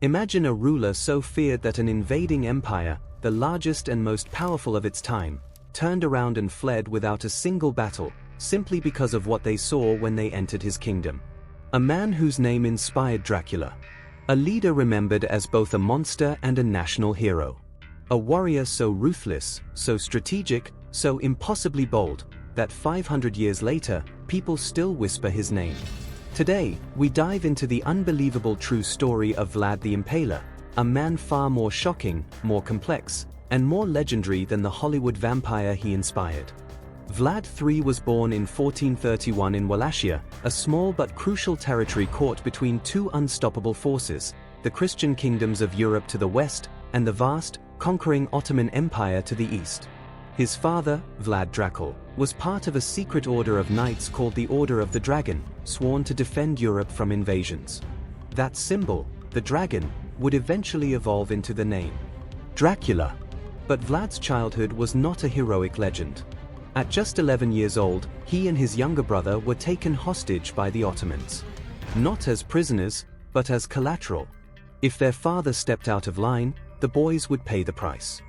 Imagine a ruler so feared that an invading empire, the largest and most powerful of its time, turned around and fled without a single battle, simply because of what they saw when they entered his kingdom. A man whose name inspired Dracula. A leader remembered as both a monster and a national hero. A warrior so ruthless, so strategic, so impossibly bold, that 500 years later, people still whisper his name. Today, we dive into the unbelievable true story of Vlad the Impaler, a man far more shocking, more complex, and more legendary than the Hollywood vampire he inspired. Vlad III was born in 1431 in Wallachia, a small but crucial territory caught between two unstoppable forces, the Christian kingdoms of Europe to the west, and the vast, conquering Ottoman Empire to the east. His father, Vlad Dracula, was part of a secret order of knights called the Order of the Dragon, sworn to defend Europe from invasions. That symbol, the dragon, would eventually evolve into the name Dracula. But Vlad's childhood was not a heroic legend. At just 11 years old, he and his younger brother were taken hostage by the Ottomans. Not as prisoners, but as collateral. If their father stepped out of line, the boys would pay the price.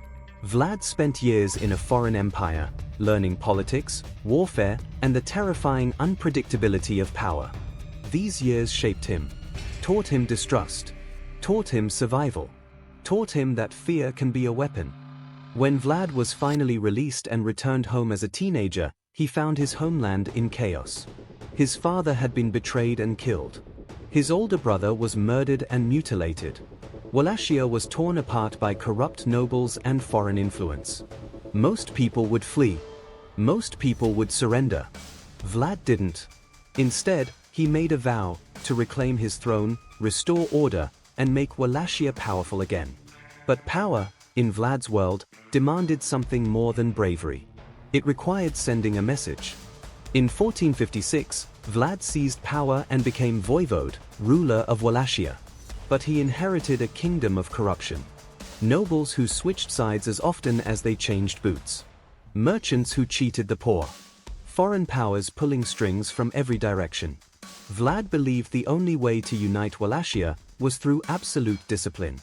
Vlad spent years in a foreign empire, learning politics, warfare, and the terrifying unpredictability of power. These years shaped him, taught him distrust, taught him survival, taught him that fear can be a weapon. When Vlad was finally released and returned home as a teenager, he found his homeland in chaos. His father had been betrayed and killed. His older brother was murdered and mutilated. Wallachia was torn apart by corrupt nobles and foreign influence. Most people would flee. Most people would surrender. Vlad didn't. Instead, he made a vow to reclaim his throne, restore order, and make Wallachia powerful again. But power, in Vlad's world, demanded something more than bravery. It required sending a message. In 1456, Vlad seized power and became voivode, ruler of Wallachia. But he inherited a kingdom of corruption. Nobles who switched sides as often as they changed boots. Merchants who cheated the poor. Foreign powers pulling strings from every direction. Vlad believed the only way to unite Wallachia was through absolute discipline.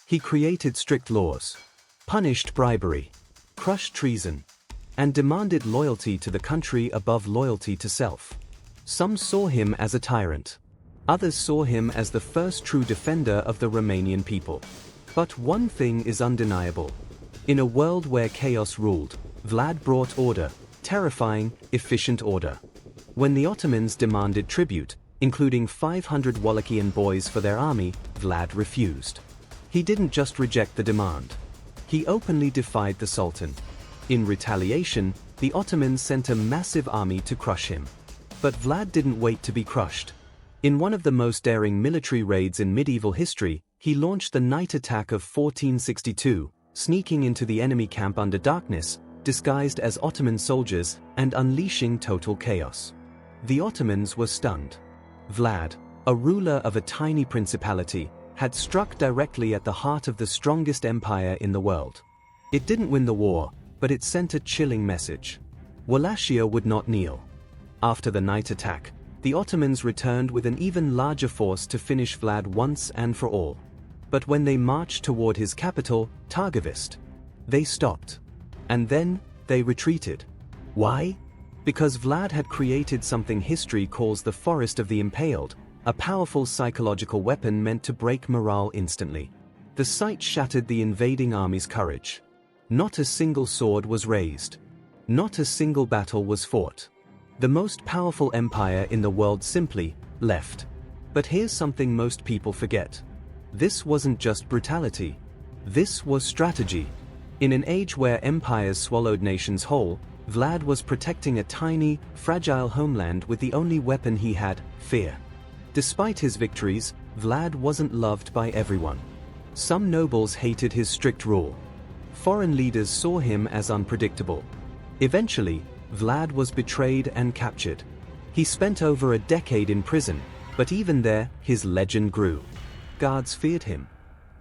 He created strict laws, punished bribery, crushed treason, and demanded loyalty to the country above loyalty to self. Some saw him as a tyrant. Others saw him as the first true defender of the Romanian people. But one thing is undeniable. In a world where chaos ruled, Vlad brought order, terrifying, efficient order. When the Ottomans demanded tribute, including 500 Wallachian boys for their army, Vlad refused. He didn't just reject the demand. He openly defied the Sultan. In retaliation, the Ottomans sent a massive army to crush him. But Vlad didn't wait to be crushed. In one of the most daring military raids in medieval history, he launched the night attack of 1462, sneaking into the enemy camp under darkness, disguised as Ottoman soldiers, and unleashing total chaos. The Ottomans were stunned. Vlad, a ruler of a tiny principality, had struck directly at the heart of the strongest empire in the world. It didn't win the war, but it sent a chilling message. Wallachia would not kneel. After the night attack, the Ottomans returned with an even larger force to finish Vlad once and for all. But when they marched toward his capital, Targovist, they stopped. And then, they retreated. Why? Because Vlad had created something history calls the Forest of the Impaled, a powerful psychological weapon meant to break morale instantly. The sight shattered the invading army's courage. Not a single sword was raised. Not a single battle was fought. The most powerful empire in the world simply left. But here's something most people forget. This wasn't just brutality. This was strategy. In an age where empires swallowed nations whole, Vlad was protecting a tiny, fragile homeland with the only weapon he had, fear. Despite his victories, Vlad wasn't loved by everyone. Some nobles hated his strict rule. Foreign leaders saw him as unpredictable. Eventually, Vlad was betrayed and captured. He spent over a decade in prison, but even there, his legend grew. Guards feared him.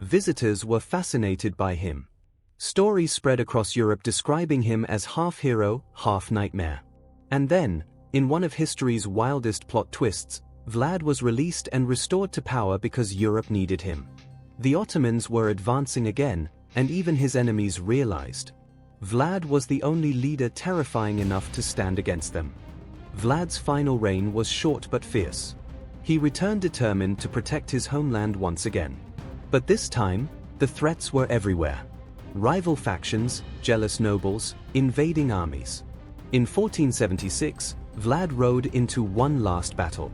Visitors were fascinated by him. Stories spread across Europe describing him as half hero, half nightmare. And then, in one of history's wildest plot twists, Vlad was released and restored to power because Europe needed him. The Ottomans were advancing again, and even his enemies realized. Vlad was the only leader terrifying enough to stand against them. Vlad's final reign was short but fierce. He returned determined to protect his homeland once again. But this time, the threats were everywhere. Rival factions, jealous nobles, invading armies. In 1476, Vlad rode into one last battle.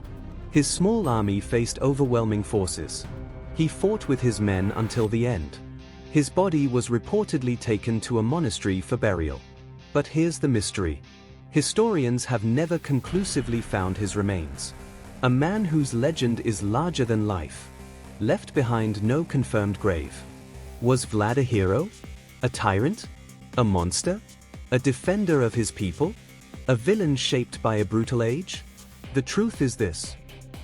His small army faced overwhelming forces. He fought with his men until the end. His body was reportedly taken to a monastery for burial. But here's the mystery. Historians have never conclusively found his remains. A man whose legend is larger than life. Left behind no confirmed grave. Was Vlad a hero? A tyrant? A monster? A defender of his people? A villain shaped by a brutal age? The truth is this.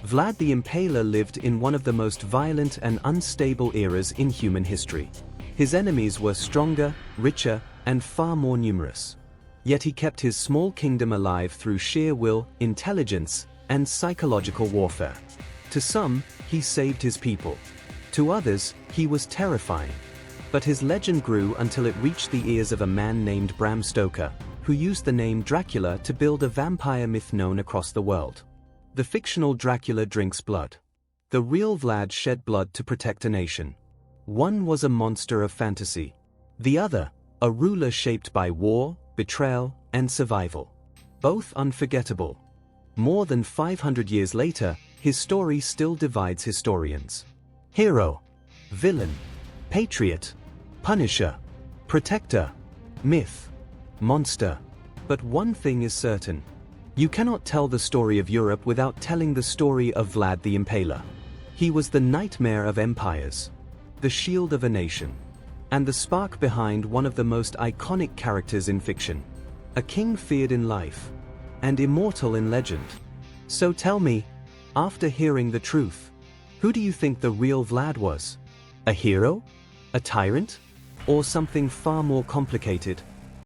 Vlad the Impaler lived in one of the most violent and unstable eras in human history. His enemies were stronger, richer, and far more numerous. Yet he kept his small kingdom alive through sheer will, intelligence, and psychological warfare. To some, he saved his people. To others, he was terrifying. But his legend grew until it reached the ears of a man named Bram Stoker, who used the name Dracula to build a vampire myth known across the world. The fictional Dracula drinks blood. The real Vlad shed blood to protect a nation. One was a monster of fantasy. The other, a ruler shaped by war, betrayal, and survival. Both unforgettable. More than 500 years later, his story still divides historians. Hero, villain, patriot, punisher, protector, myth, monster. But one thing is certain. You cannot tell the story of Europe without telling the story of Vlad the Impaler. He was the nightmare of empires, the shield of a nation, and the spark behind one of the most iconic characters in fiction. A king feared in life, and immortal in legend. So tell me, after hearing the truth, who do you think the real Vlad was? A hero? A tyrant? Or something far more complicated?